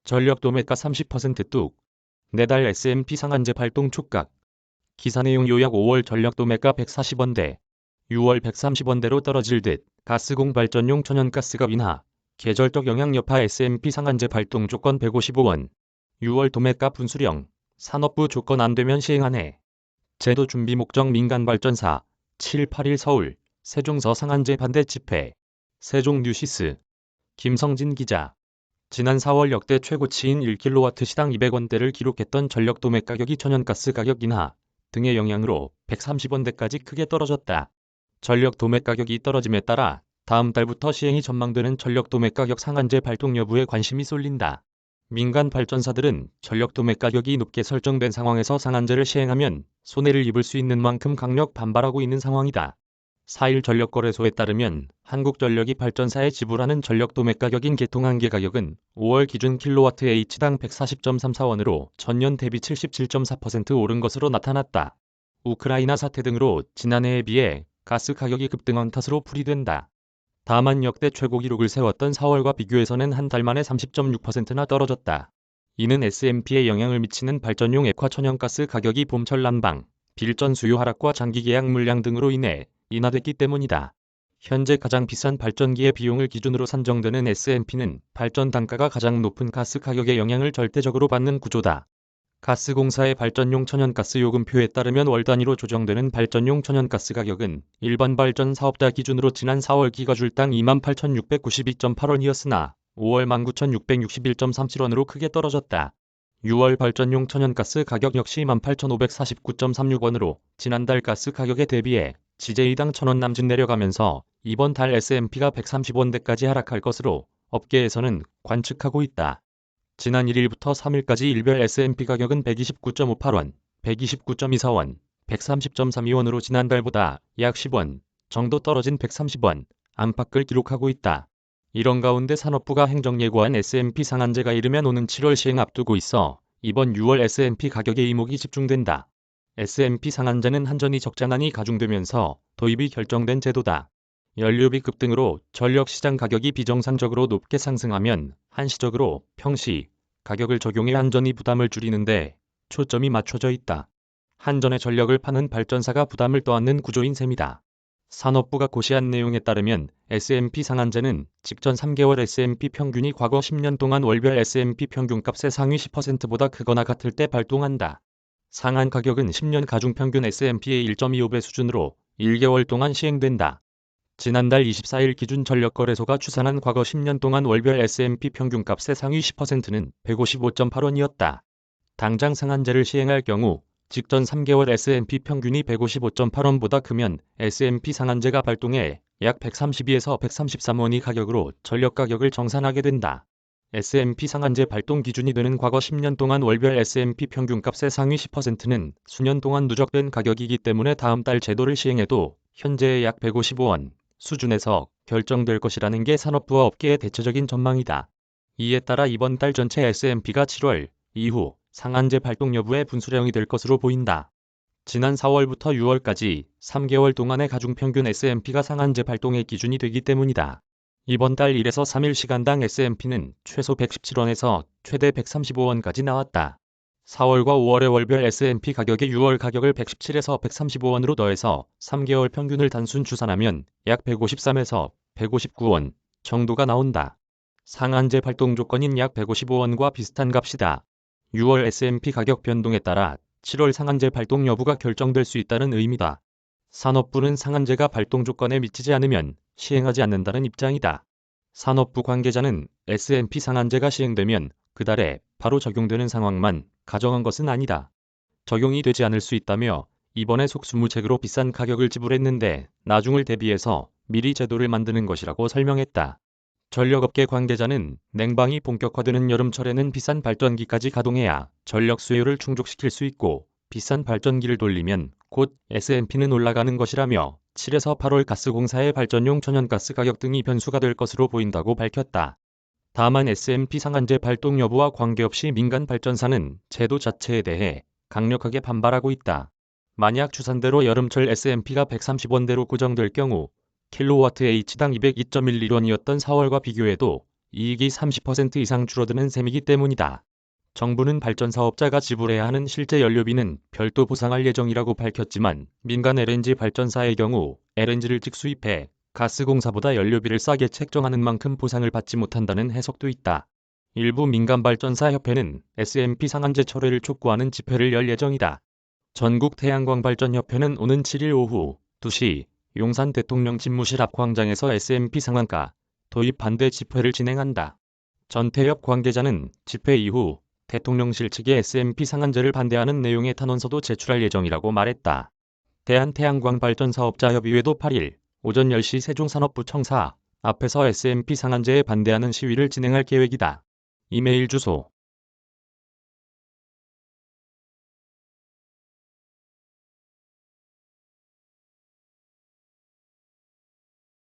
전력 도매가 30% 뚝. 내달 S&P 상한제 발동 촉각. 기사 내용 요약 5월 전력 도매가 140원대, 6월 130원대로 떨어질 듯 가스공 발전용 천연가스가 인하, 계절적 영향 여파 S&P 상한제 발동 조건 155원, 6월 도매가 분수령, 산업부 조건 안 되면 시행하네. 제도 준비 목적 민간발전사, 7, 8일 서울, 세종서 상한제 반대 집회, 세종뉴시스, 김성진 기자. 지난 4월 역대 최고치인 1kW 시당 200원대를 기록했던 전력 도매 가격이 천연가스 가격 인하 등의 영향으로 130원대까지 크게 떨어졌다. 전력 도매 가격이 떨어짐에 따라 다음 달부터 시행이 전망되는 전력 도매 가격 상한제 발동 여부에 관심이 쏠린다. 민간 발전사들은 전력 도매 가격이 높게 설정된 상황에서 상한제를 시행하면 손해를 입을 수 있는 만큼 강력 반발하고 있는 상황이다. 4일 전력거래소에 따르면 한국전력이 발전사에 지불하는 전력 도매 가격인 개통한계 가격은 5월 기준 kWh당 140.34원으로 전년 대비 77.4% 오른 것으로 나타났다. 우크라이나 사태 등으로 지난해에 비해 가스 가격이 급등한 탓으로 풀이된다. 다만 역대 최고 기록을 세웠던 4월과 비교해서는 한 달 만에 30.6%나 떨어졌다. 이는 S&P에 영향을 미치는 발전용 액화 천연가스 가격이 봄철 난방, 빌전 수요 하락과 장기 계약 물량 등으로 인해 인하됐기 때문이다. 현재 가장 비싼 발전기의 비용을 기준으로 산정되는 S&P는 발전 단가가 가장 높은 가스 가격의 영향을 절대적으로 받는 구조다. 가스공사의 발전용 천연가스 요금표에 따르면 월 단위로 조정되는 발전용 천연가스 가격은 일반 발전 사업자 기준으로 지난 4월 기가줄당 28,692.8원이었으나 5월 19,661.37원으로 크게 떨어졌다. 6월 발전용 천연가스 가격 역시 18,549.36원으로 지난달 가스 가격에 대비해 CJ당 1,000원 남짓 내려가면서 이번 달 S&P가 130원대까지 하락할 것으로 업계에서는 관측하고 있다. 지난 1일부터 3일까지 일별 S&P 가격은 129.58원, 129.24원, 130.32원으로 지난달보다 약 10원 정도 떨어진 130원 안팎을 기록하고 있다. 이런 가운데 산업부가 행정 예고한 S&P 상한제가 이르면 오는 7월 시행 앞두고 있어 이번 6월 S&P 가격에 이목이 집중된다. S&P 상한제는 한전이 적자난이 가중되면서 도입이 결정된 제도다. 연료비 급등으로 전력시장 가격이 비정상적으로 높게 상승하면 한시적으로 평시 가격을 적용해 한전이 부담을 줄이는데 초점이 맞춰져 있다. 한전의 전력을 파는 발전사가 부담을 떠안는 구조인 셈이다. 산업부가 고시한 내용에 따르면 S&P 상한제는 직전 3개월 S&P 평균이 과거 10년 동안 월별 S&P 평균값의 상위 10%보다 크거나 같을 때 발동한다. 상한 가격은 10년 가중평균 S&P의 1.25배 수준으로 1개월 동안 시행된다. 지난달 24일 기준 전력거래소가 추산한 과거 10년 동안 월별 S&P 평균값의 상위 10%는 155.8원이었다. 당장 상한제를 시행할 경우 직전 3개월 S&P 평균이 155.8원보다 크면 S&P 상한제가 발동해 약 132에서 133원이 가격으로 전력 가격을 정산하게 된다. S&P 상한제 발동 기준이 되는 과거 10년 동안 월별 S&P 평균값의 상위 10%는 수년 동안 누적된 가격이기 때문에 다음 달 제도를 시행해도 현재의 약 155원 수준에서 결정될 것이라는 게 산업부와 업계의 대체적인 전망이다. 이에 따라 이번 달 전체 S&P가 7월 이후 상한제 발동 여부에 분수령이 될 것으로 보인다. 지난 4월부터 6월까지 3개월 동안의 가중평균 S&P가 상한제 발동의 기준이 되기 때문이다. 이번 달 1에서 3일 시간당 S&P는 최소 117원에서 최대 135원까지 나왔다. 4월과 5월의 월별 S&P 가격의 6월 가격을 117에서 135원으로 더해서 3개월 평균을 단순 추산하면 약 153에서 159원 정도가 나온다. 상한제 발동 조건인 약 155원과 비슷한 값이다. 6월 S&P 가격 변동에 따라 7월 상한제 발동 여부가 결정될 수 있다는 의미다. 산업부는 상한제가 발동 조건에 미치지 않으면 시행하지 않는다는 입장이다. 산업부 관계자는 S&P 상한제가 시행되면 그달에 바로 적용되는 상황만 가정한 것은 아니다. 적용이 되지 않을 수 있다며 이번에 속수무책으로 비싼 가격을 지불했는데 나중을 대비해서 미리 제도를 만드는 것이라고 설명했다. 전력업계 관계자는 냉방이 본격화되는 여름철에는 비싼 발전기까지 가동해야 전력 수요를 충족시킬 수 있고 비싼 발전기를 돌리면 곧 S&P는 올라가는 것이라며 7에서 8월 가스공사의 발전용 천연가스 가격 등이 변수가 될 것으로 보인다고 밝혔다. 다만 S&P 상한제 발동 여부와 관계없이 민간 발전사는 제도 자체에 대해 강력하게 반발하고 있다. 만약 추산대로 여름철 S&P가 130원대로 고정될 경우 킬로와트 H당 202.11원이었던 4월과 비교해도 이익이 30% 이상 줄어드는 셈이기 때문이다. 정부는 발전사업자가 지불해야 하는 실제 연료비는 별도 보상할 예정이라고 밝혔지만 민간 LNG 발전사의 경우 LNG를 직수입해 가스공사보다 연료비를 싸게 책정하는 만큼 보상을 받지 못한다는 해석도 있다. 일부 민간발전사협회는 S&P 상한제 철회를 촉구하는 집회를 열 예정이다. 전국태양광발전협회는 오는 7일 오후 2시 용산 대통령 집무실 앞 광장에서 S&P 상한가 도입 반대 집회를 진행한다. 전태협 관계자는 집회 이후 대통령실 측에 S&P 상한제를 반대하는 내용의 탄원서도 제출할 예정이라고 말했다. 대한태양광발전사업자협의회도 8일 오전 10시 세종산업부 청사 앞에서 S&P 상한제에 반대하는 시위를 진행할 계획이다. 이메일 주소